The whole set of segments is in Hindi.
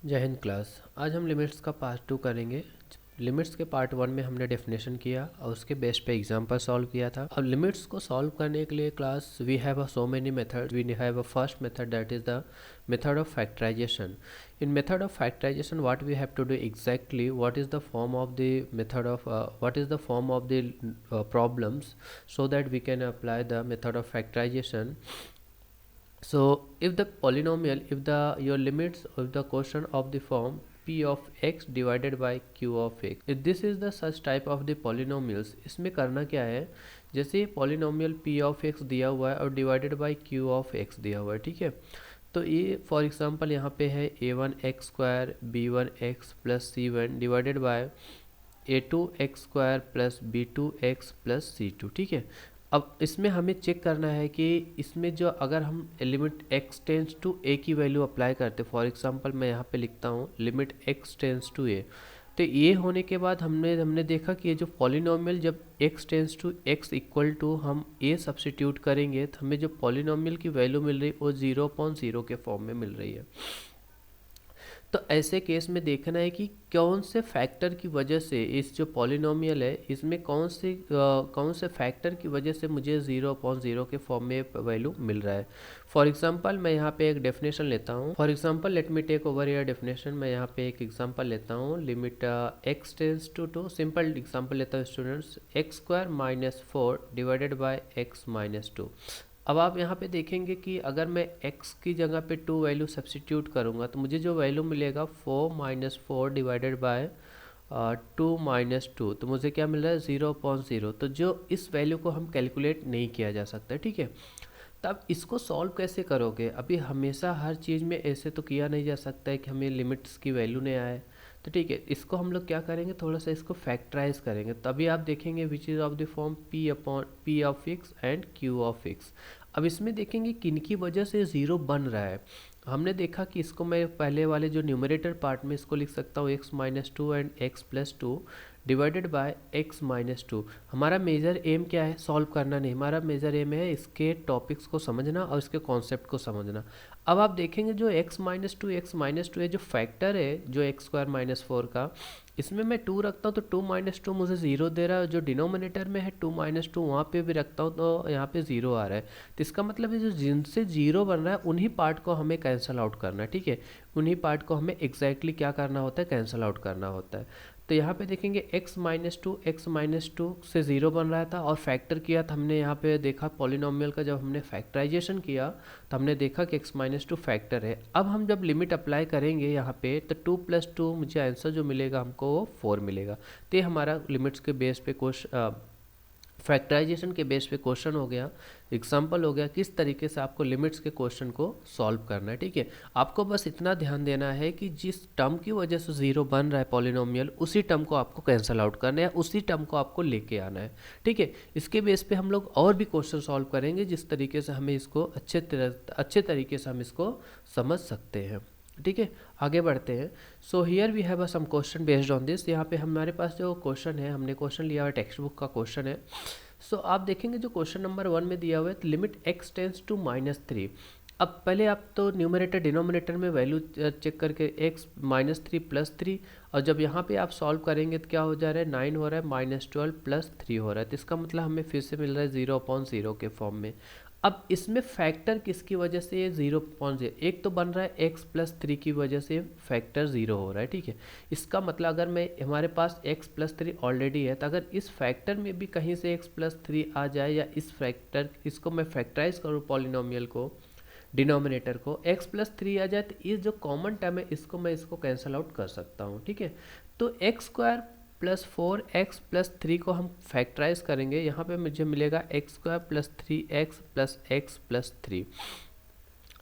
जय हिंद क्लास। आज हम लिमिट्स का पार्ट 2 करेंगे। लिमिट्स के पार्ट 1 में हमने डेफिनेशन किया और उसके बेस पे एग्जांपल सॉल्व किया था। अब लिमिट्स को सॉल्व करने के लिए class we have a so many method. We have a first method that is the method of factorisation. in method of factorization what we have to do exactly, what is the form of the method of what is the form of the problems, so that we can apply the method of factorization. So if the polynomial, if the your limits of the quotient of the form p of x divided by q of x, if this is the such type of the polynomials, इसमें करना क्या है, जैसे polynomial p of x दिया हुआ है और divided by q of x दिया हुआ है, ठीक है। तो ये फॉर एग्जांपल यहाँ पे है a1x² b1x plus c1 divided by a2x² plus b2x plus c2, ठीक है। अब इसमें हमें चेक करना है कि इसमें जो अगर हम limit x tends to a की वैल्यू अप्लाई करते, फॉर एग्जांपल मैं यहाँ पे लिखता हूँ limit x tends to a, तो ये होने के बाद हमने देखा कि ये जो पॉलिनोमियल जब x tends to x equal to हम a सब्सिट्यूट करेंगे तो हमें जो पॉलिनोमियल की वैल्यू मिल रही है वो 0.0 के फॉर्म में मिल रही है। तो ऐसे केस में देखना है कि कौन से फैक्टर की वजह से इस जो पॉलिनोमियल है इसमें कौन से फैक्टर की वजह से मुझे 0.0 के फॉर्म में वैल्यू मिल रहा है। फॉर एग्जांपल मैं यहाँ पे एक डेफिनेशन लेता हूँ। For example let me take over your definition. मैं यहाँ पे एक एग्जांपल लेता हूँ limit x tends to 2। Simple example लेता हूँ students, x² - 4 divided by x - 2। अब आप यहाँ पे देखेंगे कि अगर मैं x की जगह पे 2 वैल्यू सब्सिट्यूट करूँगा तो मुझे जो वैल्यू मिलेगा 4 - 4 डिवाइडेड बाय 2 - 2, तो मुझे क्या मिल रहा है 0.0। तो जो इस वैल्यू को हम कैलकुलेट नहीं किया जा सकता, ठीक है। तब इसको सॉल्व कैसे करोगे? अभी हमेशा हर चीज़ में ऐसे तो किया नहीं जा सकता है कि हमें लिमिट्स की वैल्यू नहीं आए। तो ठीक है, इसको हम लोग क्या करेंगे, थोड़ा सा इसको फैक्टराइज करेंगे, तभी आप देखेंगे which is of the form p of x and q of x। अब इसमें देखेंगे किन की वजह से ज़ीरो बन रहा है। हमने देखा कि इसको मैं पहले वाले जो न्यूमरेटर पार्ट में इसको लिख सकता हूँ x - 2 and x + 2 divided by x - 2। हमारा मेजर एम क्या है, सॉल्व करना नहीं, हमारा मेजर एम है इसके टॉपिक्स को समझना और इसके कॉन्सेप्ट को समझना। अब आप देखेंगे जो x - 2 है, जो फैक्टर है जो x² - 4 का, इसमें मैं 2 रखता हूँ तो 2 - 2 मुझे 0 दे रहा है। जो डिनोमिनेटर में है 2 - 2 वहाँ पे भी रखता हूँ तो यहाँ पे 0 आ रहा है। तो इसका मतलब है जो जिनसे 0 बन रहा है उन्हीं पार्ट को हमें कैंसिल आउट करना है, ठीक है। उन्हीं पार्ट को हमें एग्जैक्टली क्या करना होता है, कैंसिल आउट करना होता है। तो यहाँ पे देखेंगे x - 2 से 0 बन रहा था और फैक्टर किया था हमने। यहाँ पे देखा पॉलिनोमियल का जब हमने फैक्टराइजेशन किया तो हमने देखा कि x - 2 फैक्टर है। अब हम जब लिमिट अप्लाई करेंगे यहाँ पे तो 2 + 2 मुझे आंसर जो मिलेगा हमको वो 4 मिलेगा। तो ये हमारा लिमिट्स के बेस पे फैक्टराइजेशन के बेस पे क्वेश्चन हो गया, एग्जाम्पल हो गया किस तरीके से आपको लिमिट्स के क्वेश्चन को सॉल्व करना है, ठीक है। आपको बस इतना ध्यान देना है कि जिस टर्म की वजह से 0 बन रहा है पॉलिनोमियल, उसी टर्म को आपको कैंसिल आउट करना है, उसी टर्म को आपको लेके आना है, ठीक है। इसके बेस पे हम लोग और भी क्वेश्चन सॉल्व करेंगे जिस तरीके से हमें इसको अच्छे तरीके से हम इसको समझ सकते हैं, ठीक है। आगे बढ़ते हैं। So here we have some question based on this. यहाँ पे हमारे पास जो क्वेश्चन है, हमने क्वेश्चन लिया हुआ टेक्स्ट बुक का क्वेश्चन है। सो आप देखेंगे जो क्वेश्चन नंबर 1 में दिया हुआ है लिमिट x टेंस टू -3। अब पहले आप तो न्यूमरेटर डिनोमिनेटर में वैल्यू चेक करके x -3 + 3, और जब यहाँ पे आप सॉल्व करेंगे तो क्या हो जा रहा है 9 हो रहा है, -12 + 3 हो रहा है। तो इसका मतलब हमें फिर से मिल रहा है 0.0 के फॉर्म में। अब इसमें फैक्टर किसकी वजह से ये 0.0, एक तो बन रहा है x + 3 की वजह से फैक्टर 0 हो रहा है, ठीक है। इसका मतलब अगर मैं हमारे पास x + 3 ऑलरेडी है, तो अगर इस फैक्टर में भी कहीं से x + 3 आ जाए या इसको मैं फैक्टराइज करूँ पॉलिनोमियल को, डिनोमिनेटर को x + 3 आ जाए, तो ये जो कॉमन टर्म है इसको कैंसिल आउट कर सकता हूँ, ठीक है। तो x² + 4x + 3 को हम फैक्टराइज करेंगे, यहाँ पे मुझे मिलेगा x² + 3x + x + 3।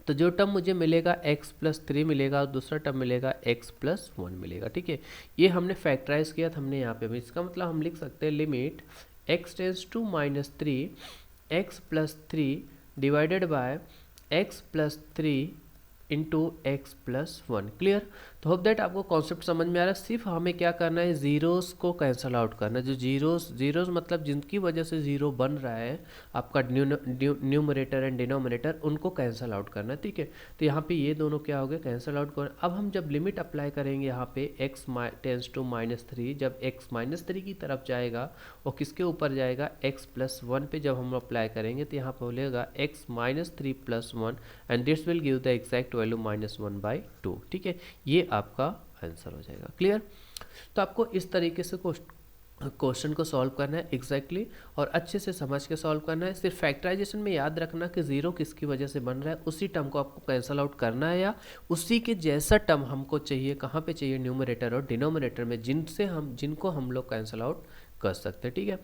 तो जो टर्म मुझे मिलेगा x + 3 मिलेगा और दूसरा टर्म मिलेगा x + 1 मिलेगा, ठीक है। ये हमने फैक्टराइज किया था हमने यहाँ पे। इसका मतलब हम लिख सकते हैं limit x tends to -3 x + 3 divided by x + 3 into ex plus one. Clear? तो होप दैट आपको कॉन्सेप्ट समझ में आ रहा है। सिर्फ हमें क्या करना है, जीरोस को कैंसल आउट करना है। जो जीरोस मतलब जिनकी वजह से जीरो बन रहा है आपका न्यूमरेटर एंड डिनोमिनेटर, उनको कैंसल आउट करना है। ठीक है, तो यहाँ पे ये दोनों क्या हो गए, कैंसल आउट कर। अब हम जब लिमिट अप्लाई करेंगे यहाँ पे x टेंस टू -3, जब x -3 की तरफ जाएगा वो किसके ऊपर जाएगा, x प्लस वन पे जब हम अप्लाई करेंगे तो यहाँ पे बोलेगा x -3 plus one and this will give the exact value -1/2। ठीक है, ये आपका आंसर हो जाएगा। क्लियर? तो आपको इस तरीके से क्वेश्चन को सॉल्व करना है एग्जैक्टली और अच्छे से समझ के सॉल्व करना है। सिर्फ फैक्टराइजेशन में याद रखना कि जीरो किसकी वजह से बन रहा है, उसी टर्म को आपको कैंसल आउट करना है या उसी के जैसा टर्म हमको चाहिए, कहाँ पे चाहिए, न्यूमरेटर और डिनोमिनेटर में, जिनको हम लोग कैंसल आउट कर सकते हैं। ठीक है,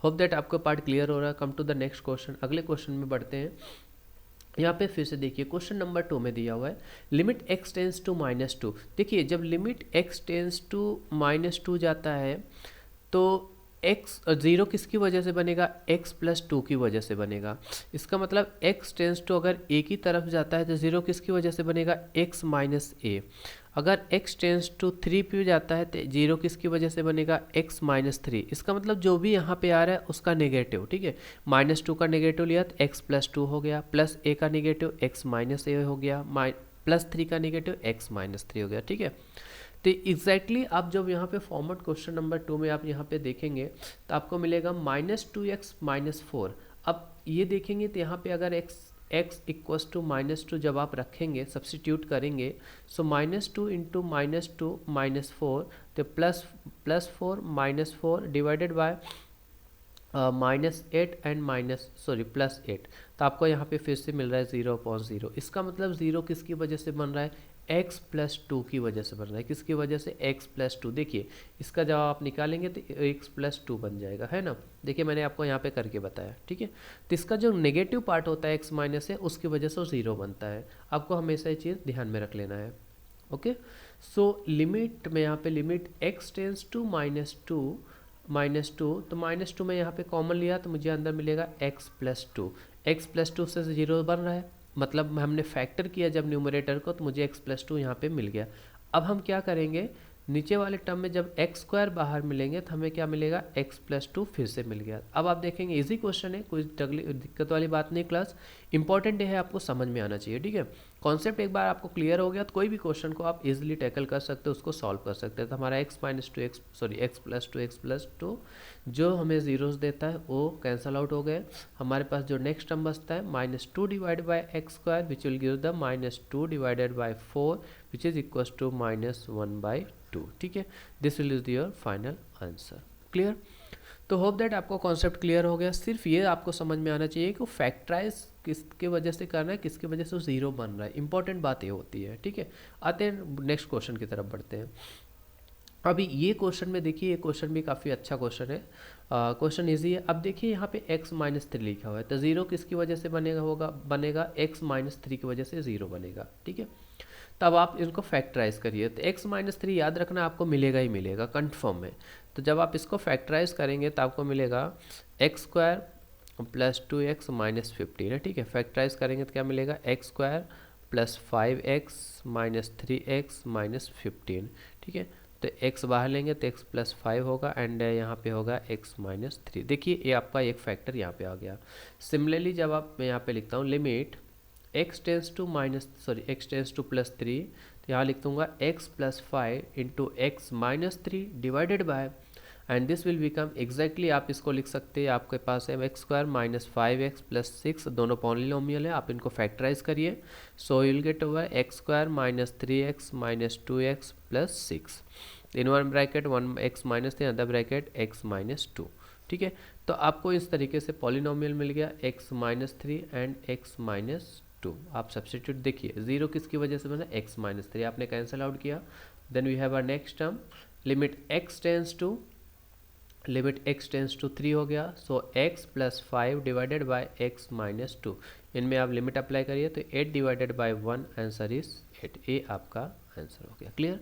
होप दैट आपको पार्ट क्लियर हो रहा है। Come to the next question, अगले क्वेश्चन में बढ़ते हैं। यहाँ पे फिर से देखिए क्वेश्चन नंबर 2 में दिया हुआ है लिमिट x टेंस टू -2। देखिए जब लिमिट x टेंस टू -2 जाता है तो x जीरो किसकी वजह से बनेगा, x प्लस 2 की वजह से बनेगा। इसका मतलब x टेंस टू अगर a की तरफ जाता है तो जीरो किसकी वजह से बनेगा, x माइनस a। अगर x टेंस टू 3 पे जाता है तो जीरो किसकी वजह से बनेगा, x माइनस 3। इसका मतलब जो भी यहाँ पे आ रहा है उसका नेगेटिव। ठीक है, -2 का नेगेटिव लिया तो x प्लस 2 हो गया, प्लस a का नेगेटिव x माइनस a हो गया, प्लस 3 का नेगेटिव x माइनस 3 हो गया। ठीक है, तो एग्जैक्टली आप जब यहाँ पे फॉर्मेट क्वेश्चन नंबर 2 में आप यहाँ पे देखेंगे तो आपको मिलेगा -2x -4। अब ये देखेंगे तो यहाँ पे अगर x इक्वस टू -2 जब आप रखेंगे, सब्सटीट्यूट करेंगे, सो -2 इंटू -2 -4 तो +4 -4 डिवाइडेड बाय -8 एंड +8। तो आपको यहाँ पे फिर से मिल रहा है 0/0। इसका मतलब जीरो किसकी वजह से बन रहा है, x प्लस 2 की वजह से बन रहा है। किसकी वजह से, x प्लस 2। देखिए इसका जब आप निकालेंगे तो x प्लस 2 बन जाएगा, है ना। देखिए मैंने आपको यहाँ पे करके बताया। ठीक है, तो इसका जो नेगेटिव पार्ट होता है x माइनस है, उसकी वजह से वो जीरो बनता है। आपको हमेशा ये चीज़ ध्यान में रख लेना है। ओके, सो लिमिट में यहाँ पे लिमिट x टेंस टू -2 तो -2 में यहाँ पे कॉमन लिया तो मुझे अंदर मिलेगा x प्लस 2। x प्लस 2 से जीरो बन रहा है, मतलब हमने फैक्टर किया जब न्यूमरेटर को तो मुझे x प्लस 2 यहाँ पे मिल गया। अब हम क्या करेंगे, नीचे वाले टर्म में जब x स्क्वायर बाहर मिलेंगे तो हमें क्या मिलेगा, x प्लस 2 फिर से मिल गया। अब आप देखेंगे इजी क्वेश्चन है, कोई दिक्कत वाली बात नहीं। क्लास इंपॉर्टेंट है, आपको समझ में आना चाहिए। ठीक है, कॉन्सेप्ट एक बार आपको क्लियर हो गया तो कोई भी क्वेश्चन को आप इजीली टैकल कर सकते हो, उसको सॉल्व कर सकते हैं। तो हमारा x प्लस 2 जो हमें जीरोस देता है वो कैंसल आउट हो गए। हमारे पास जो नेक्स्ट टर्म बचता है -2 divided by x square which will give the -2 divided by 4 which is equal to -1/2। ठीक है, this will is your final answer. Clear? तो होप दैट आपको कॉन्सेप्ट क्लियर हो गया। सिर्फ ये आपको समझ में आना चाहिए कि फैक्टराइज किसके वजह से करना है, किसकी वजह से जीरो बन रहा है। इंपॉर्टेंट बात ये होती है। ठीक है, आते हैं नेक्स्ट क्वेश्चन की तरफ बढ़ते हैं। अभी ये क्वेश्चन में देखिए, ये क्वेश्चन भी काफ़ी अच्छा क्वेश्चन है, क्वेश्चन इजी है। अब देखिए यहाँ पे x -3 लिखा हुआ है तो जीरो किसकी वजह से बनेगा x -3 की वजह से जीरो बनेगा। ठीक है, तब आप इनको फैक्टराइज करिए तो x -3 याद रखना आपको मिलेगा ही मिलेगा, कंफर्म है। तो जब आप इसको फैक्टराइज करेंगे तो आपको मिलेगा x square plus 2x minus 15 है। ठीक है, फैक्टराइज करेंगे तो क्या मिलेगा, x square plus 5x minus 3x minus 15। ठीक है, तो x बाहर लेंगे तो x प्लस 5 होगा एंड यहाँ पे होगा x माइनस 3। देखिए ये आपका एक फैक्टर यहाँ पे आ गया। सिमिलरली जब आप, मैं यहाँ पे लिखता हूँ लिमिट x टेंस टू +3 तो यहाँ लिख दूंगा x plus 5 into x minus 3 divided bye, and this will become exactly आप इसको लिख सकते हैं, आपके पास है x square minus 5x plus 6, दोनों पॉलिनोमियल है, आप इनको फैक्टराइज करिए। So you'll get over x square minus 3x minus 2x plus 6 in one bracket 1x minus 3 other bracket x minus 2। ठीक है, तो आपको इस तरीके से पॉलिनोमियल मिल गया x minus 3 and x minus 2। आप सब्सटीट्यूट देखिए, जीरो किसकी वजह से बना, x माइनस 3 आपने कैंसिल आउट किया। Then we have our next term limit x tends to 3 हो गया। So x plus 5 divided by x minus 2, इनमें आप लिमिट अप्लाई करिए तो 8 डिवाइडेड बाय 1 आंसर इज 8। ए आपका आंसर हो गया। क्लियर?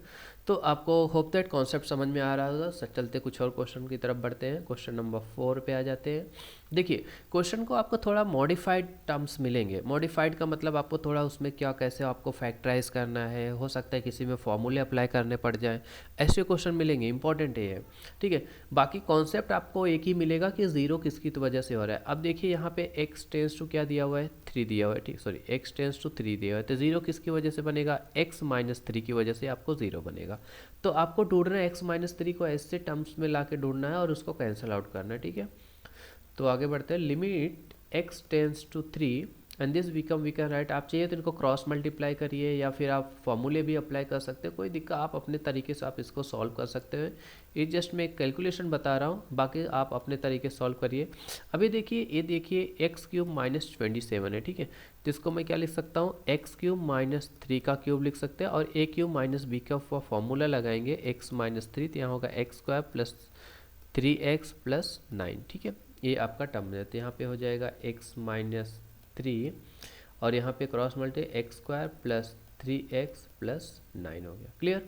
तो आपको होप दैट कॉन्सेप्ट समझ में आ रहा होगा। चलते कुछ और क्वेश्चन की तरफ बढ़ते हैं। क्वेश्चन नंबर 4 पे आ जाते हैं। देखिए, क्वेश्चन को आपको थोड़ा मॉडिफाइड टर्म्स मिलेंगे। मॉडिफाइड का मतलब आपको थोड़ा उसमें क्या कैसे आपको फैक्टराइज करना है, हो सकता है किसी में फॉर्मूले अप्लाई करने पड़ जाए, ऐसे क्वेश्चन मिलेंगे। इंपॉर्टेंट है ये, ठीक है। बाकी कॉन्सेप्ट आपको एक ही मिलेगा कि जीरो किसकी वजह से हो रहा है। अब देखिए यहाँ पे x टेंस टू क्या दिया हुआ है, 3 दिया हुआ है, ठीक, सॉरी x टेंस टू 3 दिया हुआ है, तो जीरो किसकी वजह से बनेगा, x माइनस 3 की वजह से आपको जीरो बनेगा। तो आपको ढूंढना है x माइनस 3 को ऐसे टर्म्स में ला के ढूंढना है और उसको कैंसिल आउट करना है, ठीक है। तो आगे बढ़ते हैं। Limit x tends to 3 and this we can write, आप चाहिए तो इनको क्रॉस मल्टीप्लाई करिए या फिर आप फॉर्मूले भी अप्लाई कर सकते हैं, कोई दिक्कत, आप अपने तरीके से आप इसको सॉल्व कर सकते हैं। ये जस्ट मैं एक कैलकुलेशन बता रहा हूँ, बाकी आप अपने तरीके से सॉल्व करिए। अभी देखिए, ये देखिए एक्स क्यूब माइनस 27 है, ठीक है। जिसको मैं क्या लिख सकता हूँ, एक्स क्यूब माइनस 3 का क्यूब लिख सकते हैं और ए क्यूब माइनस बी का फॉर्मूला लगाएंगे एक्स माइनस 3, तो यहाँ होगा x square plus 3x plus 9, ठीक है। ये आपका टर्म है, तो यहाँ पे हो जाएगा x माइनस 3 और यहाँ पे cross multi ex square plus 3x plus 9 हो गया। Clear?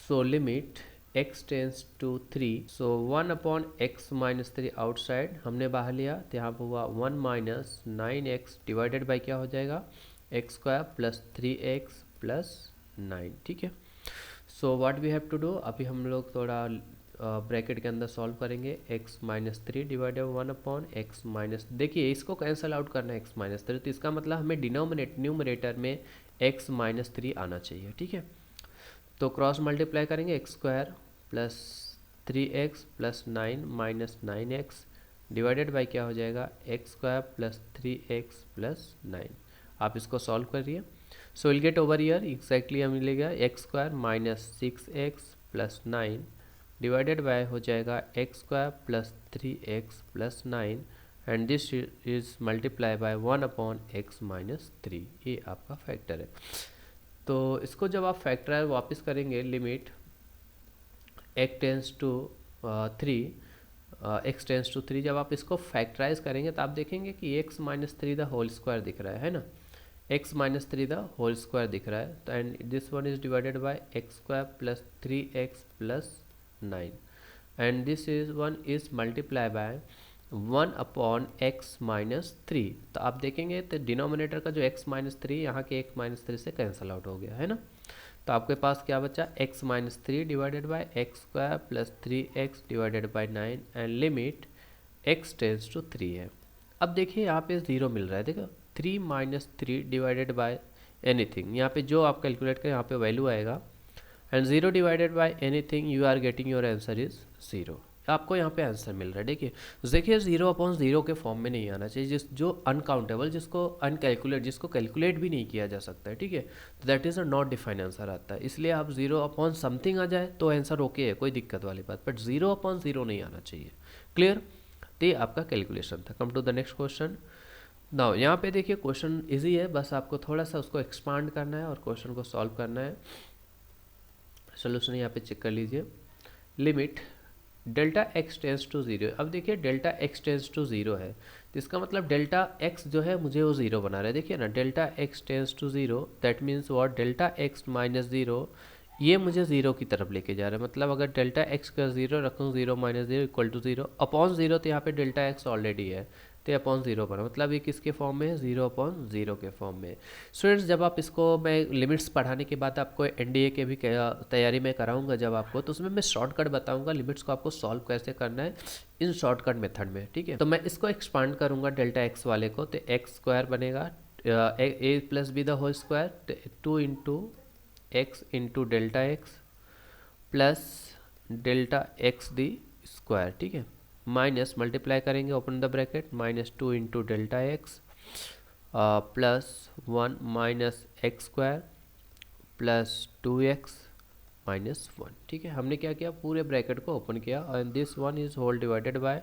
So limit x tends to 3, so 1 upon ex minus 3 outside हमने बाहर लिया, तो यहाँ पर हुआ 1 माइनस 9x डिवाइडेड बाई क्या हो जाएगा, x square plus 3x plus 9, ठीक है। So what we have to do, अभी हम लोग थोड़ा ब्रैकेट के अंदर सॉल्व करेंगे। x minus 3 divided 1 upon ex minus, देखिए इसको कैंसिल आउट करना है x माइनस 3, तो इसका मतलब हमें न्यूमरेटर में x माइनस 3 आना चाहिए, ठीक है। तो क्रॉस मल्टीप्लाई करेंगे, x square plus 3x plus 9 minus 9x divided by क्या हो जाएगा, x square plus 3x plus 9। आप इसको सॉल्व करिए। So will get over year exactly हमें मिलेगा x square minus 6x plus 9 divided by हो जाएगा x square plus 3x plus 9 and this is multiply by 1 upon ex minus 3। ये आपका फैक्टर है। तो इसको जब आप फैक्टर वापस करेंगे, limit x tends to 3 x tends to 3, जब आप इसको फैक्टराइज करेंगे तो आप देखेंगे कि x minus 3 the whole square दिख रहा है ना, x minus 3 the whole square दिख रहा है। तो and this one is divided by ex square plus 3x plus 9 and this is one is multiply by 1 upon ex minus 3। तो आप देखेंगे तो डिनोमिनेटर का जो x माइनस 3 यहाँ के x माइनस 3 से कैंसिल आउट हो गया है ना। तो आपके पास क्या बचा, x minus 3 divided by ex square plus 3x divided by 9 and limit x tends to 3 है। अब देखिए यहाँ पे जीरो मिल रहा है, देखो 3 माइनस 3 डिवाइडेड बाय एनीथिंग, यहाँ पे जो आप कैलकुलेट करें यहाँ पे वैल्यू आएगा and 0 divided by anything you are getting your answer is 0। आपको यहाँ पे आंसर मिल रहा है। देखिए 0 अपॉन 0 के फॉर्म में नहीं आना चाहिए, जो अनकाउंटेबल, जिसको अनकैलकुलेट, जिसको कैलकुलेट भी नहीं किया जा सकता है, ठीक है, तो that is a not defined answer आता है। इसलिए आप 0 अपॉन समथिंग आ जाए तो आंसर ओके है, कोई दिक्कत वाली बात, बट 0 अपॉन 0 नहीं आना चाहिए। क्लियर? तो ये आपका कैलकुलेशन था। Come to the next question. Now यहाँ पे देखिए क्वेश्चन इजी है, बस आपको थोड़ा सा उसको एक्सपांड करना है और क्वेश्चन को सॉल्व करना है। सोल्यूशन यहाँ पे चेक कर लीजिए। Limit delta x tends to 0, अब देखिए डेल्टा x टेंस टू 0 है, तो इसका मतलब डेल्टा x जो है मुझे वो 0 बना रहा है। देखिए ना, delta x tends to 0 that means what, delta x minus 0 ये मुझे 0 की तरफ लेके जा रहा है। मतलब अगर डेल्टा x का 0 रखूँ, 0 माइनस 0 इक्वल टू 0 अपॉन 0, तो यहाँ पे डेल्टा x ऑलरेडी है, तो अपॉन 0 बना, मतलब ये किसके फॉर्म में है, 0 अपॉन 0 के फॉर्म में। स्टूडेंट्स जब आप इसको, मैं लिमिट्स पढ़ाने के बाद आपको एनडीए के भी तैयारी में कराऊंगा जब आपको, तो उसमें मैं शॉर्टकट बताऊंगा लिमिट्स को आपको सॉल्व कैसे करना है इन शॉर्टकट मेथड में, ठीक है। तो मैं इसको एक्सपांड करूंगा डेल्टा एक्स वाले को, तो एक्स स्क्वायर बनेगा a plus b the whole square 2 into x into delta x plus delta x the square, ठीक है, माइनस मल्टीप्लाई करेंगे, open the bracket, minus 2 into delta x plus 1 minus x square plus 2x minus 1, ठीक है। हमने क्या किया, पूरे ब्रैकेट को ओपन किया and this one is whole divided by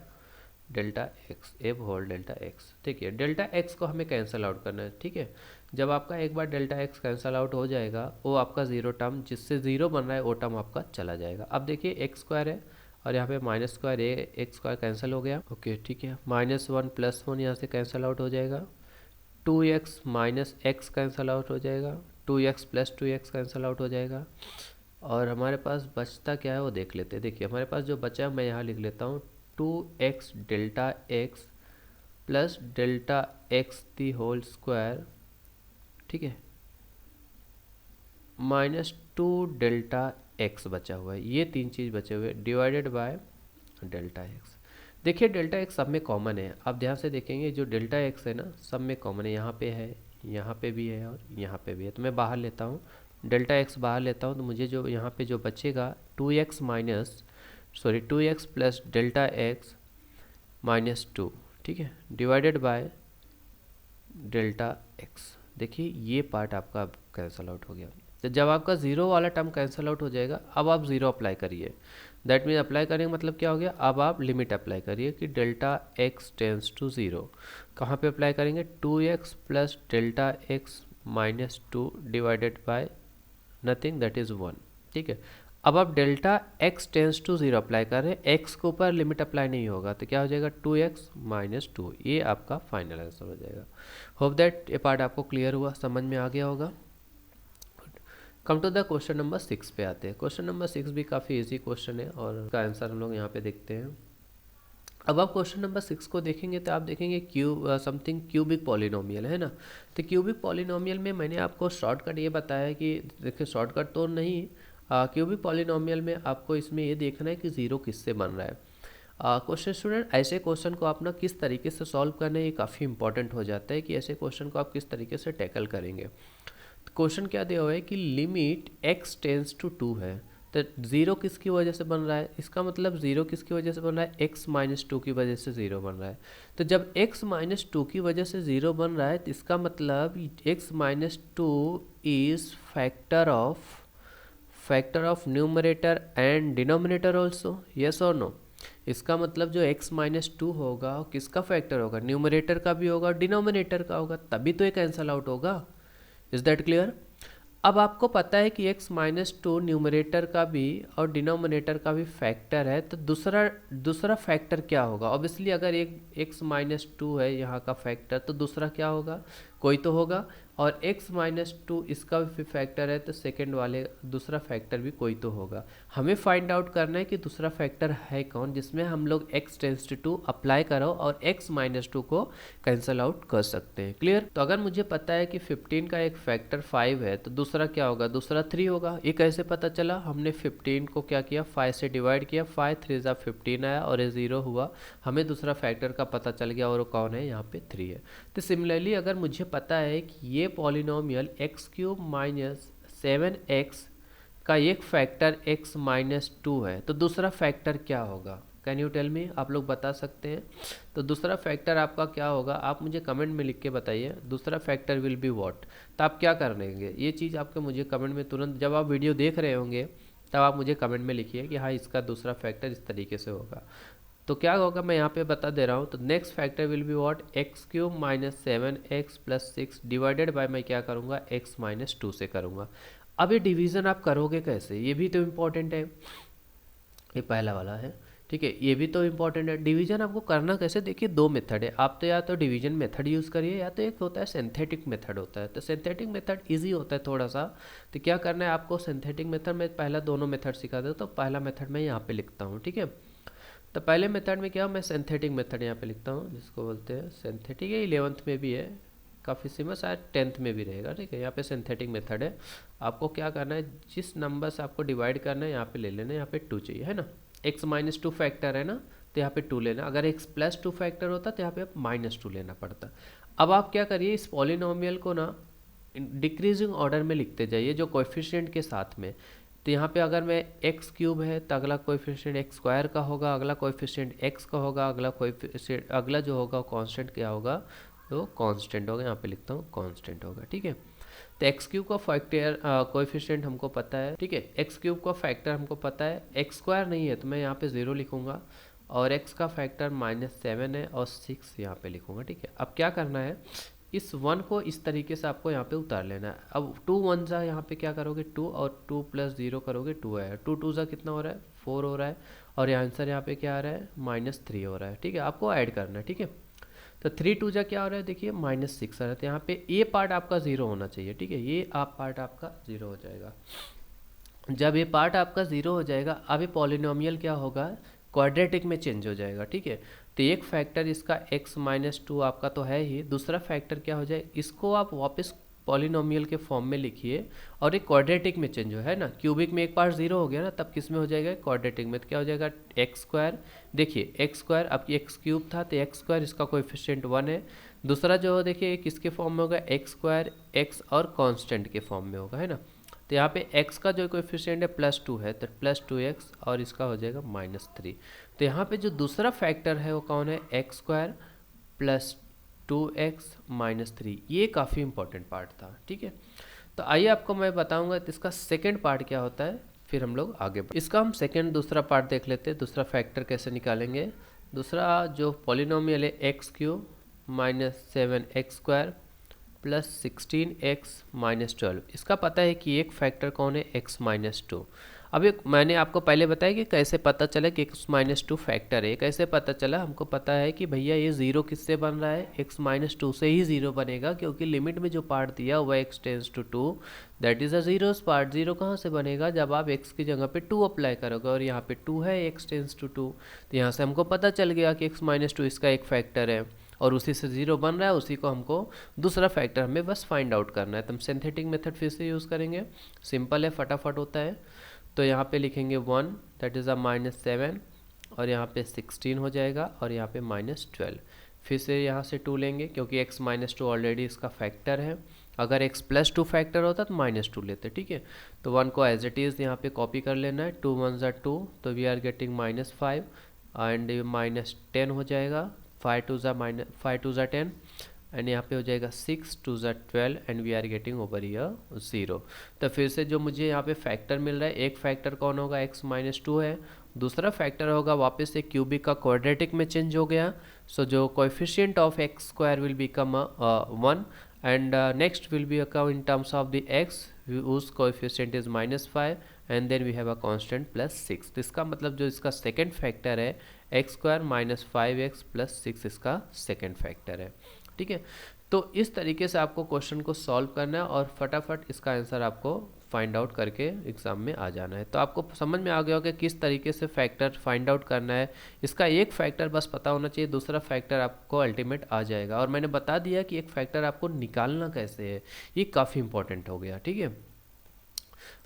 delta ex, एब होल डेल्टा एक्स, ठीक है। डेल्टा एक्स को हमें कैंसिल आउट करना है, ठीक है। जब आपका एक बार डेल्टा एक्स कैंसिल आउट हो जाएगा, वो आपका 0 टर्म जिससे 0 बन रहा है वो टर्म आपका चला जाएगा। अब देखिए एक्स स्क्वायर है और यहाँ पे minus square, x square cancel हो गया, ओके, ठीक है। माइनस 1 प्लस 1 यहाँ से कैंसिल आउट हो जाएगा, 2x minus x cancel out हो जाएगा, 2x plus 2x cancel out हो जाएगा। और हमारे पास बचता क्या है वो देख लेते हैं। देखिए हमारे पास जो बचा है मैं यहाँ लिख लेता हूँ 2x delta x plus delta x the whole square, ठीक है, -2 डेल्टा x बचा हुआ है। ये तीन चीज़ बचे हुए डिवाइडेड बाय डेल्टा x। देखिए डेल्टा x सब में कॉमन है, आप ध्यान से देखेंगे जो डेल्टा x है ना सब में कॉमन है, यहाँ पे है, यहाँ पे भी है और यहाँ पे भी है। तो मैं बाहर लेता हूँ, डेल्टा x बाहर लेता हूँ, तो मुझे जो यहाँ पे जो बचेगा 2x प्लस डेल्टा x -2, ठीक है, डिवाइडेड बाय डेल्टा x। देखिए ये पार्ट आपका कैंसल आउट हो गया। तो जब आपका ज़ीरो वाला टर्म कैंसिल आउट हो जाएगा, अब आप ज़ीरो अप्लाई करिए। दैट मीन अप्लाई करने का मतलब क्या हो गया, अब आप लिमिट अप्लाई करिए कि delta x tends to zero. कहाँ पे अप्लाई करेंगे, 2x plus delta x -2 divided by nothing that is 1, ठीक है। अब आप delta x tends to zero apply कर रहे हैं, x के ऊपर लिमिट अप्लाई नहीं होगा, तो क्या हो जाएगा 2x -2। ये आपका फाइनल आंसर हो जाएगा। होप दैट ये पार्ट आपको क्लियर हुआ, समझ में आ गया होगा। Come to the question number 6 पे आते हैं। क्वेश्चन नंबर 6 भी काफ़ी इजी क्वेश्चन है और उसका आंसर हम लोग यहाँ पे देखते हैं। अब आप क्वेश्चन नंबर 6 को देखेंगे तो आप देखेंगे समथिंग क्यूबिक पॉलिनोमियल है ना। तो क्यूबिक पॉलिनोमियल में मैंने आपको शॉर्टकट ये बताया कि देखिए शॉर्टकट तो नहीं, क्यूबिक पॉलिनोमियल में आपको इसमें ये देखना है कि ज़ीरो किससे बन रहा है। क्वेश्चन स्टूडेंट, ऐसे क्वेश्चन को आप ना किस तरीके से सॉल्व करना है ये काफ़ी इंपॉर्टेंट हो जाता है कि ऐसे क्वेश्चन को आप किस तरीके से टैकल करेंगे। क्वेश्चन क्या दिया हुआ है कि लिमिट x टेंस टू 2 है, तो ज़ीरो किसकी वजह से बन रहा है, इसका मतलब ज़ीरो किसकी वजह से बन रहा है, x -2 की वजह से ज़ीरो बन रहा है। तो जब x -2 की वजह से ज़ीरो बन रहा है तो इसका मतलब x -2 is factor of numerator and denominator also, yes और नो। इसका मतलब जो x -2 होगा किसका फैक्टर होगा, न्यूमरेटर का भी होगा डिनोमिनेटर का होगा, तभी तो ये कैंसल आउट होगा। Is that clear. अब आपको पता है कि x -2 न्यूमरेटर का भी और डिनोमिनेटर का भी फैक्टर है, तो दूसरा फैक्टर क्या होगा। ऑब्वियसली अगर एक x -2 है यहाँ का फैक्टर, तो दूसरा क्या होगा, कोई तो होगा। और x -2 इसका भी फैक्टर है, तो सेकंड वाले दूसरा फैक्टर भी कोई तो होगा। हमें फाइंड आउट करना है कि दूसरा फैक्टर है कौन जिसमें हम लोग x टेंस टू 2 अप्लाई करो और x -2 को कैंसिल आउट कर सकते हैं। क्लियर। तो अगर मुझे पता है कि 15 का एक फैक्टर 5 है, तो दूसरा क्या होगा, दूसरा 3 होगा। ये कैसे पता चला, हमने 15 को क्या किया, 5 से डिवाइड किया, 5 3 ज़ा 15 आया और ये 0 हुआ, हमें दूसरा फैक्टर का पता चल गया और वो कौन है, यहाँ पे 3 है। तो सिमिलरली अगर मुझे पता है कि ये पॉलिनोमियल x³ - 7x का एक फैक्टर x -2 है, तो दूसरा फैक्टर क्या होगा, कैन यू टेल मी, आप लोग बता सकते हैं। तो दूसरा फैक्टर आपका क्या होगा, आप मुझे कमेंट में लिख के बताइए, दूसरा फैक्टर विल बी व्हाट। तो आप क्या कर लेंगे, ये चीज़ आपके मुझे कमेंट में तुरंत, जब आप वीडियो देख रहे होंगे तब आप मुझे कमेंट में लिखिए कि हाँ इसका दूसरा फैक्टर इस तरीके से होगा। तो क्या होगा मैं यहाँ पे बता दे रहा हूँ। तो next factor will be what, x³ - 7x + 6 divided by मैं क्या करूँगा, x -2 से करूँगा। अब ये डिवीज़न आप करोगे कैसे, ये भी तो इम्पोर्टेंट है। ये पहला वाला है, ठीक है, ये भी तो इम्पोर्टेंट है। डिवीजन आपको करना कैसे, देखिए दो मेथड है, आप तो या तो डिवीजन मेथड यूज़ करिए या तो एक होता है सिंथेटिक मेथड होता है। तो सिंथेटिक मेथड इजी होता है थोड़ा सा। तो क्या करना है आपको, सिंथेटिक मेथड में पहला दोनों मेथड सिखा दो। तो पहला मेथड मैं यहाँ पे लिखता हूँ, ठीक है। तो पहले मेथड में क्या, मैं सिंथेटिक मेथड यहाँ पे लिखता हूँ, जिसको बोलते हैं सिंथेटिक। है 11th में भी है, काफ़ी फेमस, शायद 10th में भी रहेगा, ठीक है। यहाँ पे सिंथेटिक मेथड है। आपको क्या करना है, जिस नंबर से आपको डिवाइड करना है यहाँ पे ले लेना है, यहाँ पे 2 चाहिए है ना। x -2 फैक्टर है ना, तो यहाँ पे 2 लेना। अगर x +2 फैक्टर होता तो यहाँ पे आप -2 लेना पड़ता। अब आप क्या करिए, इस पॉलिनोमियल को ना डिक्रीजिंग ऑर्डर में लिखते जाइए, जो कोएफिशिएंट के साथ में। तो यहाँ पे अगर मैं x³ है तो अगला कोएफिशिएंट x² का होगा, अगला कोएफिशिएंट x का होगा, अगला जो होगा कांस्टेंट क्या होगा, तो कांस्टेंट होगा। यहाँ पे लिखता हूँ कांस्टेंट होगा, ठीक है। तो x³ का फैक्टर कोएफिशिएंट हमको पता है, ठीक है। x³ का फैक्टर हमको पता है, x² नहीं है तो मैं यहाँ पे 0 लिखूँगा और x का फैक्टर -7 है और 6 यहाँ पे लिखूँगा, ठीक है। अब क्या करना है, इस 1 को इस तरीके से आपको यहाँ पे उतार लेना है। अब 2 1 ज़ा यहाँ पे क्या करोगे 2 और 2 + 0 करोगे 2 आएगा। 2 2 ज़ा कितना हो रहा है 4 हो रहा है और आंसर यहाँ पे क्या आ रहा है -3 हो रहा है, ठीक है। आपको ऐड करना है, ठीक है। तो 3 2 जा क्या हो रहा है, देखिए -6 आ रहा है। तो यहाँ पे ये पार्ट आपका 0 होना चाहिए, ठीक है, ये आप पार्ट आपका 0 हो जाएगा। जब ये पार्ट आपका 0 हो जाएगा, अब ये पॉलिनोमियल क्या होगा, क्वाड्रेटिक में चेंज हो जाएगा, ठीक है। तो एक फैक्टर इसका x-2 आपका तो है ही, दूसरा फैक्टर क्या हो जाए, इसको आप वापस पॉलिनोमियल के फॉर्म में लिखिए और एक क्वाड्रेटिक में चेंज हो, है ना। क्यूबिक में एक पार्ट 0 हो गया ना, तब किस में हो जाएगा, क्वाड्रेटिक में। तो क्या हो जाएगा, x², देखिए x² अब x³ था तो x² इसका कोएफिशिएंट 1 है। दूसरा जो देखिए किसके फॉर्म में होगा, x² x और कांस्टेंट के फॉर्म में होगा, है ना। तो यहाँ पे x का जो कोएफिशिएंट है +2 है, तो +2x और इसका हो जाएगा -3। तो यहाँ पे जो दूसरा फैक्टर है वो कौन है, x² + 2x - 3। ये काफ़ी इंपॉर्टेंट पार्ट था, ठीक है। तो आइए आपको मैं बताऊंगा इसका सेकंड पार्ट क्या होता है, फिर हम लोग आगे इसका हम दूसरा पार्ट देख लेते हैं। दूसरा फैक्टर कैसे निकालेंगे। दूसरा जो पॉलिनोमियल है x³ - 7x² + 16x - 12, इसका पता है कि एक फैक्टर कौन है, x - 2। अब एक मैंने आपको पहले बताया कि कैसे पता चला कि x - 2 फैक्टर है। कैसे पता चला, हमको पता है कि भैया ये 0 किससे बन रहा है, x - 2 से ही 0 बनेगा, क्योंकि लिमिट में जो पार्ट दिया हुआ x tends to 2, that is a zeros part. 0 कहाँ से बनेगा, जब आप x की जगह पे 2 अप्लाई करोगे, और यहाँ पे 2 है, x टेंस टू 2। तो यहाँ से हमको पता चल गया कि x - 2 इसका एक फैक्टर है, और उसी से 0 बन रहा है, उसी को हमको दूसरा फैक्टर हमें बस फाइंड आउट करना है। तो हम सिंथेटिक मेथड फिर से यूज़ करेंगे, सिंपल है, फटाफट होता है। तो यहाँ पे लिखेंगे 1, दैट इज़ अ -7, और यहाँ पे 16 हो जाएगा, और यहाँ पे -12। फिर से यहाँ से 2 लेंगे, क्योंकि x - 2 ऑलरेडी इसका फैक्टर है। अगर x + 2 फैक्टर होता तो -2 लेते, ठीक है। तो 1 को एज इट इज़ यहाँ पे कॉपी कर लेना है। 2 1 ज़ा 2, तो वी आर गेटिंग -5 एंड -10 हो जाएगा। 5 2 ज़ा 10, एंड यहाँ पे हो जाएगा 6 2 ज़ा 12, and we are getting over here 0। तो फिर से जो मुझे यहाँ पे फैक्टर मिल रहा है, एक फैक्टर कौन होगा, x - 2 है। दूसरा फैक्टर होगा वापस से क्यूबिक का क्वाड्रेटिक में चेंज हो गया। सो जो coefficient of x² will become 1, and next will be a cow in terms of the x, whose coefficient is -5, and then we have a constant +6। तो इसका मतलब जो इसका सेकेंड फैक्टर है, x² - 5x + 6 इसका सेकेंड फैक्टर है, ठीक है। तो इस तरीके से आपको क्वेश्चन को सॉल्व करना है, और फटाफट इसका आंसर आपको फाइंड आउट करके एग्जाम में आ जाना है। तो आपको समझ में आ गया होगा किस तरीके से फैक्टर फाइंड आउट करना है। इसका एक फैक्टर बस पता होना चाहिए, दूसरा फैक्टर आपको अल्टीमेट आ जाएगा। और मैंने बता दिया कि एक फैक्टर आपको निकालना कैसे है, ये काफ़ी इंपॉर्टेंट हो गया, ठीक है।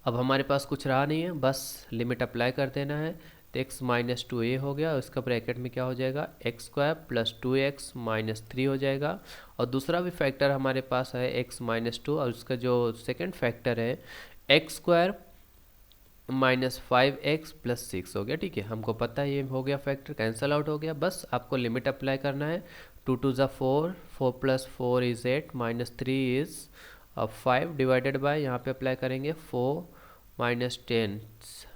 अब हमारे पास कुछ रहा नहीं है, बस लिमिट अप्लाई कर देना है। तो x - 2a हो गया, और इसका ब्रैकेट में क्या हो जाएगा, x² + 2x - 3 हो जाएगा। और दूसरा भी फैक्टर हमारे पास है x - 2, और उसका जो सेकंड फैक्टर है x² - 5x + 6 हो गया, ठीक है। हमको पता है ये हो गया, फैक्टर कैंसल आउट हो गया। बस आपको लिमिट अप्लाई करना है। 2 2 ज़ा 4, 4 + 4 इज़ 8, -3 इज़ 5, डिवाइडेड बाय, यहाँ पे अप्लाई करेंगे 4 - 10,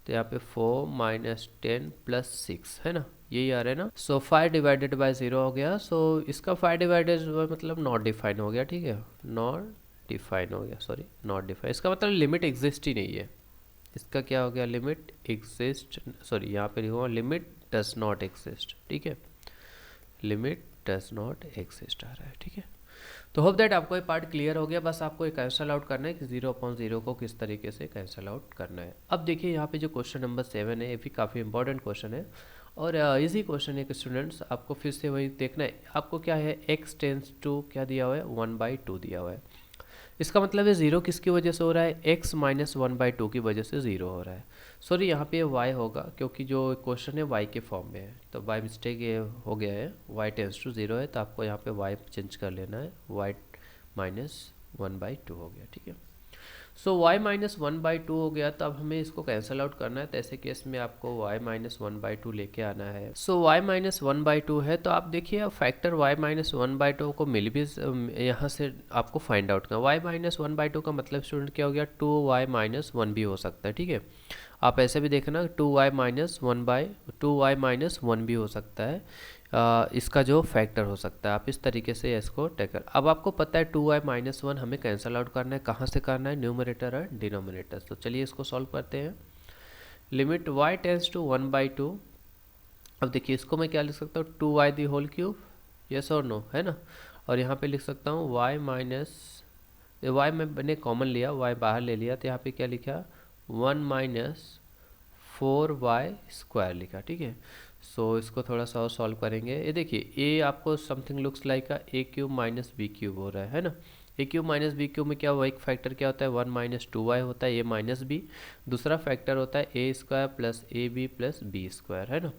तो यहाँ पे 4 - 10 + 6 है ना, यही आ रहा है ना। सो 5 डिवाइडेड बाय 0 हो गया। सो इसका 5 डिवाइडेड मतलब नॉट डिफाइन हो गया, ठीक है, नॉट डिफाइन हो गया, सॉरी नॉट डिफाइन। इसका मतलब लिमिट एग्जिस्ट ही नहीं है। इसका क्या हो गया, लिमिट एग्जिस्ट, सॉरी यहाँ पे लिखूँगा लिमिट डज नॉट एग्जिस्ट, ठीक है, लिमिट डज नॉट एग्जिस्ट आ रहा है, ठीक है। तो होप दैट आपको ये पार्ट क्लियर हो गया। बस आपको ये कैंसल आउट करना है कि 0/0 को किस तरीके से कैंसल आउट करना है। अब देखिए यहाँ पे जो क्वेश्चन नंबर 7 है, ये भी काफ़ी इंपॉर्टेंट क्वेश्चन है, और इजी क्वेश्चन है कि स्टूडेंट्स आपको फिर से वही देखना है। आपको क्या है, x टेंस टू क्या दिया हुआ है, 1/2 दिया हुआ है। इसका मतलब है 0 किसकी वजह से हो रहा है, x - 1/2 की वजह से 0 हो रहा है। सॉरी यहाँ पे y होगा, क्योंकि जो क्वेश्चन है y के फॉर्म में है, तो बाय मिस्टेक ये हो गया है, y टेंस टू 0 है, तो आपको यहाँ पे y चेंज कर लेना है, y - 1/2 हो गया, ठीक है। सो y - 1/2 हो गया, तो अब हमें इसको कैंसिल आउट करना है। तो ऐसे केस में आपको y - 1/2 लेके आना है। सो y - 1/2 है, तो आप देखिए फैक्टर y - 1/2 को मिल भी यहाँ से आपको फाइंड आउट करना। y - 1/2 का मतलब स्टूडेंट क्या हो गया, 2y - 1 भी हो सकता है, ठीक है। आप ऐसे भी देखना 2y - 1 भी हो सकता है, इसका जो फैक्टर हो सकता है। आप इस तरीके से इसको टेकर। अब आपको पता है 2y - 1 हमें कैंसिल आउट करना है, कहाँ से करना है, न्यूमरेटर और डिनोमिनेटर। तो चलिए इसको सॉल्व करते हैं। Limit y tends to 1/2। अब देखिए इसको मैं क्या लिख सकता हूँ, 2y the whole cube yes और नो, है ना। और यहाँ पे लिख सकता हूँ y माइनस, y मैंने कॉमन लिया, y बाहर ले लिया, तो यहाँ पे क्या लिखा 1 माइनस 4y² लिखा, ठीक है। सो इसको थोड़ा सा और सॉल्व करेंगे। ये देखिए ए आपको something looks like a cube minus b cube हो रहा है ना। A cube minus b cube में क्या हुआ, एक फैक्टर क्या होता है 1 माइनस 2y होता है, ए माइनस बी। दूसरा फैक्टर होता है a square plus a b plus b square, है ना।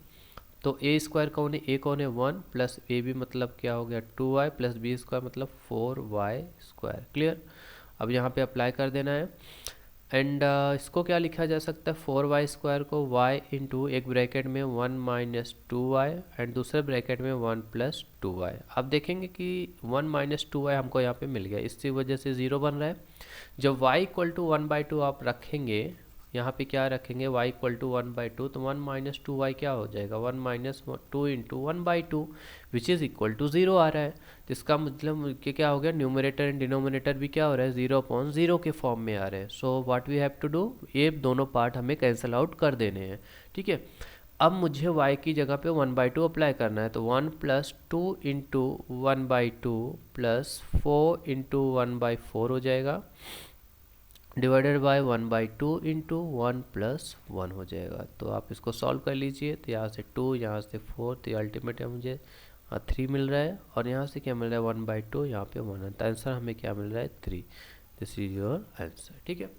तो ए स्क्वायर कौन है, ए कौन है 1 प्लस ए बी मतलब क्या हो गया 2y प्लस बी स्क्वायर मतलब 4y²। क्लियर। अब यहाँ पे अप्लाई कर देना है। एंड इसको क्या लिखा जा सकता है 4y² को y इंटू एक ब्रैकेट में 1 माइनस 2y एंड दूसरे ब्रैकेट में 1 प्लस 2y। आप देखेंगे कि 1 माइनस 2y हमको यहाँ पे मिल गया, इसी वजह से 0 बन रहा है। जब y इक्वल टू 1/2 आप रखेंगे, यहाँ पे क्या रखेंगे y इक्वल टू 1/2, तो 1 माइनस 2y क्या हो जाएगा 1 minus 2 into 1/2 which is equal to 0 आ रहा है। तो इसका मतलब कि क्या हो गया, न्यूमरेटर एंड डिनोमिनेटर भी क्या हो रहा है 0/0 के फॉर्म में आ रहे हैं। So what we have to do, ये दोनों पार्ट हमें कैंसिल आउट कर देने हैं, ठीक है। अब मुझे y की जगह पे 1/2 अप्लाई करना है, तो 1 प्लस 2 इंटू 1/2 प्लस 4 इंटू 1/4 हो जाएगा, डिवाइडेड बाय 1/2 इंटू 1 प्लस 1 हो जाएगा। तो आप इसको सॉल्व कर लीजिए, तो यहाँ से 2 यहाँ से 4, तो अल्टीमेट है मुझे 3 मिल रहा है, और यहाँ से क्या मिल रहा है 1/2, यहाँ पे 1 है, तो आंसर हमें क्या मिल रहा है 3। दिस इज योर आंसर, ठीक है।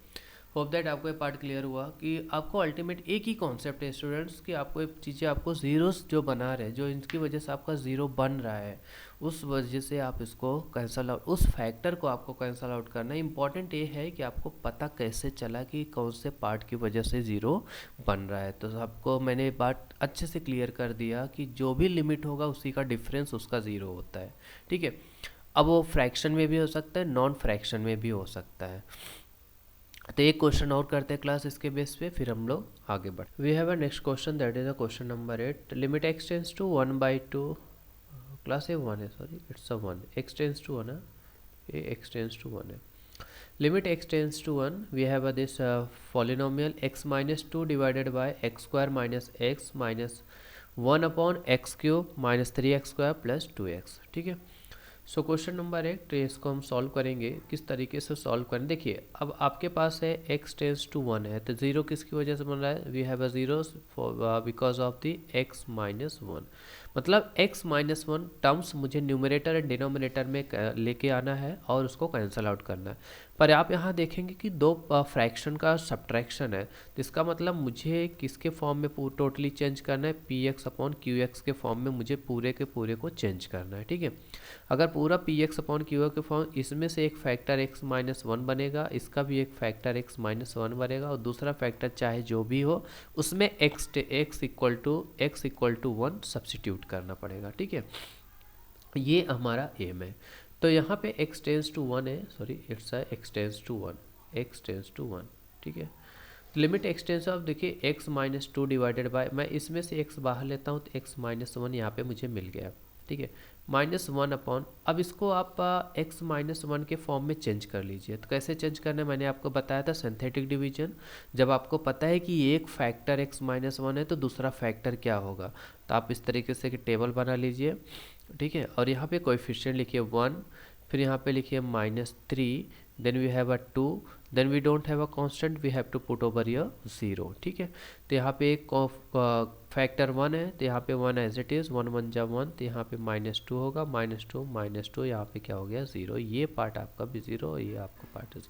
होप दैट आपको ये पार्ट क्लियर हुआ कि आपको अल्टीमेट एक ही कॉन्सेप्ट है स्टूडेंट्स कि आपको ये चीज़ें आपको ज़ीरोस जो बना रहे हैं, जो इनकी वजह से आपका ज़ीरो बन रहा है, उस वजह से आप इसको कैंसल आउट, उस फैक्टर को आपको कैंसल आउट करना है। इंपॉर्टेंट ये है कि आपको पता कैसे चला कि कौन से पार्ट की वजह से ज़ीरो बन रहा है। तो आपको मैंने बात अच्छे से क्लियर कर दिया कि जो भी लिमिट होगा उसी का डिफरेंस उसका ज़ीरो होता है, ठीक है। अब वो फ्रैक्शन में भी हो सकता है, नॉन फ्रैक्शन में भी हो सकता है। तो एक क्वेश्चन और करते हैं क्लास इसके बेस पे, फिर हम लोग आगे बढ़। We have a next question, that is a question number 8। Limit x tends to 1/2, class a 1 है, sorry it's a 1, x tends to 1 है, ये x टेंस टू 1 है। Limit x tends to 1, we have this polynomial x minus 2 divided by x² minus x minus 1/x³ minus 3x² plus 2x, ठीक है। सो क्वेश्चन नंबर 1, तो इसको हम सॉल्व करेंगे। किस तरीके से सॉल्व करें, देखिए अब आपके पास है x टेंस टू 1 है, तो ज़ीरो किसकी वजह से बन रहा है, we have a zero because of the x minus 1। मतलब x माइनस 1 टर्म्स मुझे न्यूमरेटर एंड डिनोमिनेटर में लेके आना है और उसको कैंसिल आउट करना है। पर आप यहाँ देखेंगे कि दो फ्रैक्शन का सब्ट्रैक्शन है, तो इसका मतलब मुझे किसके फॉर्म में टोटली चेंज करना है, px/qx के फॉर्म में मुझे पूरे के पूरे को चेंज करना है, ठीक है। अगर पूरा px/q के फॉर्म, इसमें से एक फैक्टर x माइनस 1 बनेगा, इसका भी एक फैक्टर x माइनस 1 बनेगा, और दूसरा फैक्टर चाहे जो भी हो उसमें x इक्वल टू 1 सब्सिट्यूट करना पड़ेगा, ठीक है। ये हमारा एम है। तो यहाँ पे x टेंस टू 1 है, sorry it's x tends to 1, ठीक है। लिमिट x टेंस ऑफ, देखिए x माइनस 2 डिवाइडेड बाय, मैं इसमें से x बाहर लेता हूँ तो x माइनस 1 यहाँ पे मुझे मिल गया, ठीक है, माइनस 1 अपॉन, अब इसको आप x माइनस 1 के फॉर्म में चेंज कर लीजिए। तो कैसे चेंज करना है, मैंने आपको बताया था सिंथेटिक डिवीजन। जब आपको पता है कि एक फैक्टर x माइनस 1 है तो दूसरा फैक्टर क्या होगा, तो आप इस तरीके से टेबल बना लीजिए, ठीक है। और यहाँ पे कोएफिशिएंट लिखिए 1, फिर यहाँ पे लिखिए -3, then we have a 2, then we don't have a constant, we have to put over your 0, ठीक है। तो यहाँ पे एक फैक्टर 1 है, तो यहाँ पे 1 एज इट इज़, 1 1 जा 1, तो यहाँ पे -2 होगा, -2 यहाँ पे क्या हो गया 0। ये पार्ट आपका भी 0 और ये आपका पार्ट 0।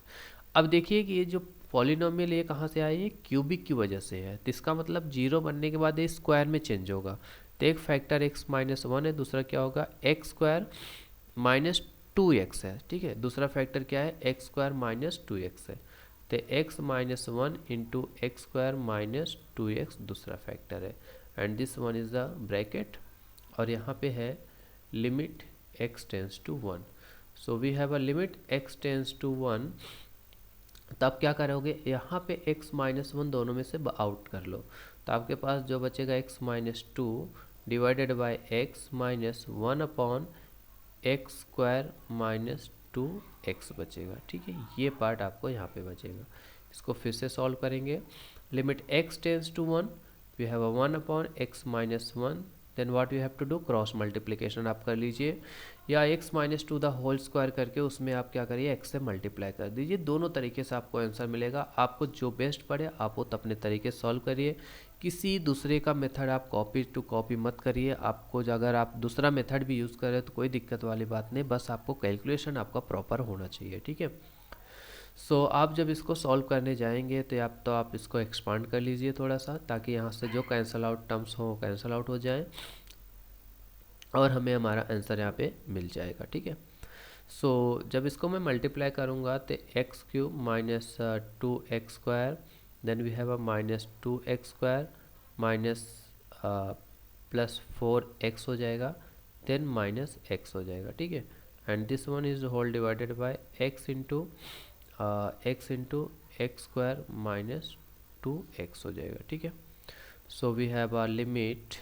अब देखिए कि ये जो पॉलिनोमियल ये कहाँ से आया, ये क्यूबिक की वजह से है, तो इसका मतलब 0 बनने के बाद ये स्क्वायर में चेंज होगा। तो एक फैक्टर x माइनस 1 है, दूसरा क्या होगा x² माइनस 2x है, ठीक है। दूसरा फैक्टर क्या है x² माइनस 2x है, तो x minus 1 into x² minus 2x दूसरा फैक्टर है, and this one is the bracket, और यहाँ पे है limit x tends to 1। So we have a limit x tends to 1। तब क्या करोगे, यहाँ पे x माइनस 1 दोनों में से आउट कर लो, तो आपके पास जो बचेगा x minus 2 divided by x minus 1 upon x² minus 2x बचेगा, ठीक है। ये पार्ट आपको यहाँ पे बचेगा। इसको फिर से सॉल्व करेंगे। Limit x tends to 1, we have a 1 upon x minus 1 then what you have to do, cross multiplication आप कर लीजिए, या x minus two the whole square करके उसमें आप क्या करिए, x से मल्टीप्लाई कर दीजिए। दोनों तरीके से आपको आंसर मिलेगा, आपको जो बेस्ट पड़े आप वो अपने तरीके से सॉल्व करिए। किसी दूसरे का मेथड आप कॉपी टू कॉपी मत करिए। आपको अगर आप दूसरा मेथड भी यूज़ करें तो कोई दिक्कत वाली बात नहीं, बस आपको कैलकुलेशन आपका प्रॉपर होना चाहिए, ठीक है। सो आप जब इसको सॉल्व करने जाएंगे तो आप इसको एक्सपांड कर लीजिए थोड़ा सा, ताकि यहाँ से जो कैंसिल आउट टर्म्स हो कैंसिल आउट हो जाए और हमें हमारा आंसर यहाँ पे मिल जाएगा, ठीक है। सो जब इसको मैं मल्टीप्लाई करूँगा तो x cube minus 2x square, then we have a minus 2x square minus plus 4x हो जाएगा, देन माइनस x हो जाएगा, ठीक है। And this one is whole divided by x into x square minus 2x हो जाएगा, ठीक है। So we have a limit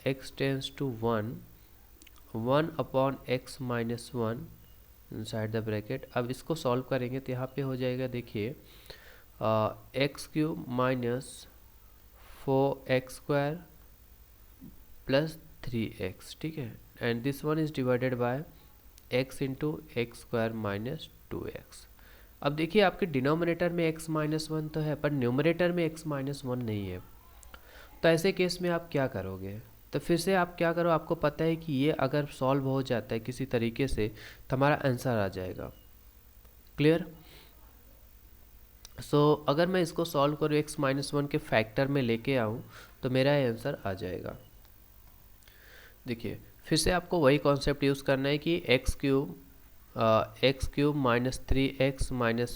x tends to 1 upon x minus 1 inside the bracket. अब इसको सॉल्व करेंगे तो यहाँ पे हो जाएगा, देखिए x cube minus 4x square plus 3x, ठीक है। And this one is divided by x into x square minus 2x। अब देखिए आपके डिनोमिनेटर में x माइनस 1 तो है, पर न्यूमरेटर में x माइनस 1 नहीं है। तो ऐसे केस में आप क्या करोगे, तो फिर से आप क्या करो, आपको पता है कि ये अगर सॉल्व हो जाता है किसी तरीके से तो हमारा आंसर आ जाएगा, क्लियर। सो अगर मैं इसको सॉल्व करूँ x माइनस 1 के फैक्टर में लेके आऊँ तो मेरा आंसर आ जाएगा। देखिए फिर से आपको वही कॉन्सेप्ट यूज़ करना है कि x cube minus 3x minus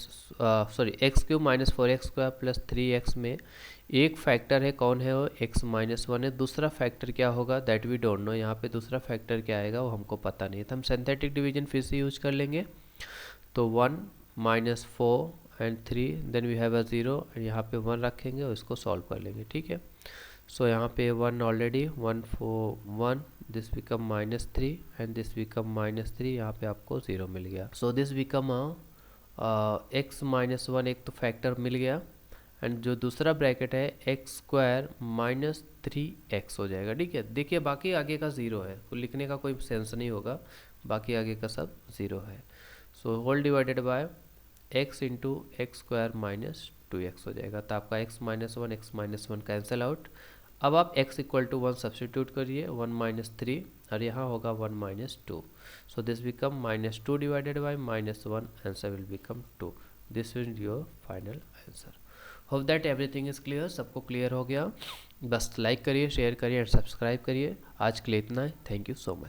x cube minus 4x square plus 3x में एक फैक्टर है, कौन है वो, x माइनस 1 है। दूसरा फैक्टर क्या होगा, दैट वी डोंट नो। यहाँ पे दूसरा फैक्टर क्या आएगा वो हमको पता नहीं है, तो हम सिंथेटिक डिवीजन फिर से यूज कर लेंगे। तो 1 minus 4 and 3, then we have a 0, यहाँ पे 1 रखेंगे और इसको सॉल्व कर लेंगे, ठीक है। सो यहाँ पे 1 already 1 4 1, this become minus 3 and this become minus 3, यहाँ पे आपको 0 मिल गया। So this become x minus 1, एक तो फैक्टर मिल गया, एंड जो दूसरा ब्रैकेट है एक्स स्क्वायर माइनस 3x हो जाएगा, ठीक है। देखिए बाकी आगे का 0 है, तो लिखने का कोई सेंस नहीं होगा, बाकी आगे का सब 0 है। सो whole divided by x into x square minus 2x हो जाएगा। तो आपका x माइनस 1 कैंसिल आउट। अब आप x इक्वल टू 1 सब्सटीट्यूट करिए, 1 माइनस 3 और यहाँ होगा 1 minus 2। So this become minus 2 divided by minus 1, answer will become 2। This is your final answer. Hope that everything is clear, सबको क्लियर हो गया। बस लाइक करिए, शेयर करिए एंड सब्सक्राइब करिए। आज के लिए इतना है, थैंक यू सो मच।